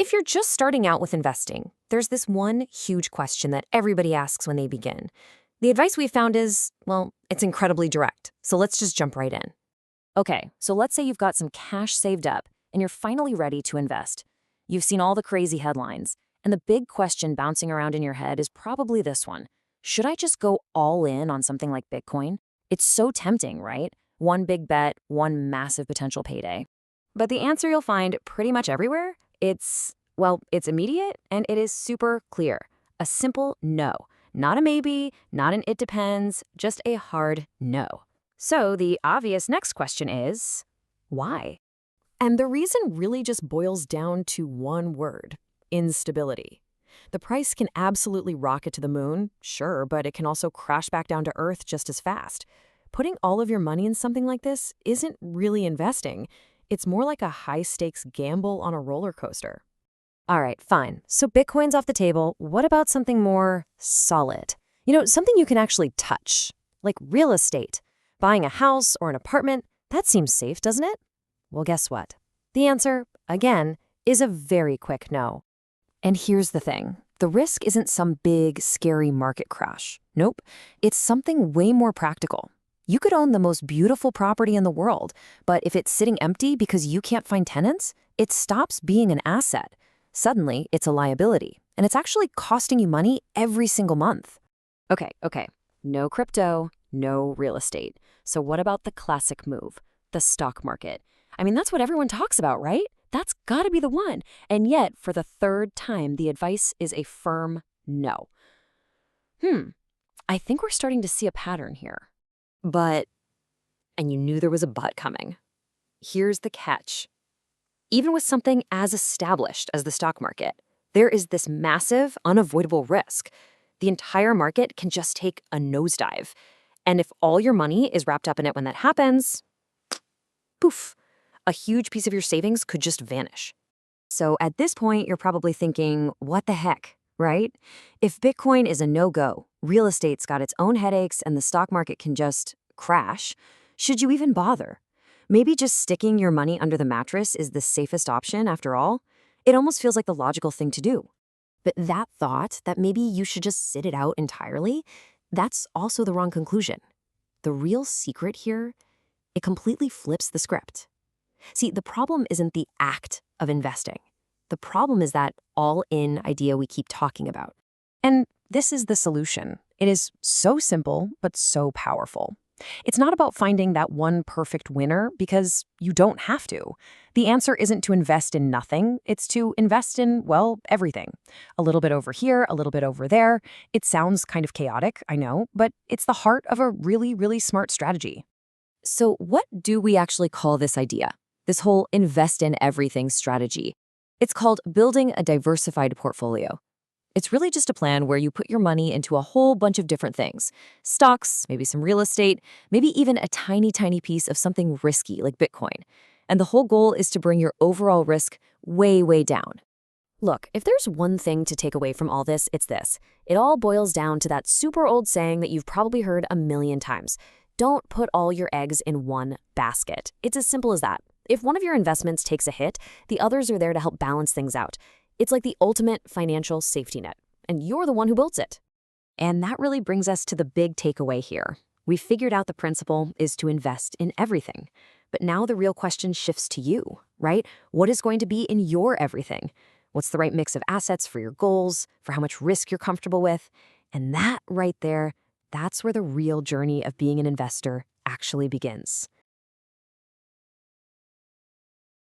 If you're just starting out with investing, there's this one huge question that everybody asks when they begin. The advice we've found is, well, it's incredibly direct. So let's just jump right in. Okay, so let's say you've got some cash saved up and you're finally ready to invest. You've seen all the crazy headlines, and the big question bouncing around in your head is probably this one. Should I just go all in on something like Bitcoin? It's so tempting, right? One big bet, one massive potential payday. But the answer you'll find pretty much everywhere, it's immediate and it is super clear. A simple no. Not a maybe, not an it depends, just a hard no. So the obvious next question is, why? And the reason really just boils down to one word: instability. The price can absolutely rocket to the moon, sure, but it can also crash back down to earth just as fast. Putting all of your money in something like this isn't really investing. It's more like a high-stakes gamble on a roller coaster. All right, fine. So Bitcoin's off the table. What about something more solid? Something you can actually touch, like real estate. Buying a house or an apartment, that seems safe, doesn't it? Well, guess what? The answer, again, is a very quick no. And here's the thing. The risk isn't some big, scary market crash. Nope. It's something way more practical. You could own the most beautiful property in the world, but if it's sitting empty because you can't find tenants, it stops being an asset. Suddenly, it's a liability, and it's actually costing you money every single month. Okay. No crypto, no real estate. So what about the classic move, the stock market? I mean, that's what everyone talks about, right? That's gotta be the one. And yet, for the third time, the advice is a firm no. I think we're starting to see a pattern here. And you knew there was a but coming. Here's the catch. Even with something as established as the stock market, there is this massive, unavoidable risk. The entire market can just take a nosedive. And if all your money is wrapped up in it when that happens, poof, a huge piece of your savings could just vanish. So at this point, you're probably thinking, what the heck, right? If Bitcoin is a no-go, real estate's got its own headaches, and the stock market can just crash, should you even bother? Maybe just sticking your money under the mattress is the safest option after all? It almost feels like the logical thing to do. But that thought that maybe you should just sit it out entirely, that's also the wrong conclusion. The real secret here, it completely flips the script. See, the problem isn't the act of investing. The problem is that all-in idea we keep talking about. And this is the solution. It is so simple, but so powerful. It's not about finding that one perfect winner, because you don't have to. The answer isn't to invest in nothing. It's to invest in, well, everything. A little bit over here, a little bit over there. It sounds kind of chaotic, I know, but it's the heart of a really, really smart strategy. So what do we actually call this idea? This whole invest in everything strategy? It's called building a diversified portfolio. It's really just a plan where you put your money into a whole bunch of different things. Stocks, maybe some real estate, maybe even a tiny, tiny piece of something risky like Bitcoin. And the whole goal is to bring your overall risk way, way down. Look, if there's one thing to take away from all this, it's this. It all boils down to that super old saying that you've probably heard a million times. Don't put all your eggs in one basket. It's as simple as that. If one of your investments takes a hit, the others are there to help balance things out. It's like the ultimate financial safety net, and you're the one who builds it. And that really brings us to the big takeaway here. We figured out the principle is to invest in everything. But now the real question shifts to you, right? What is going to be in your everything? What's the right mix of assets for your goals, for how much risk you're comfortable with? And that right there, that's where the real journey of being an investor actually begins.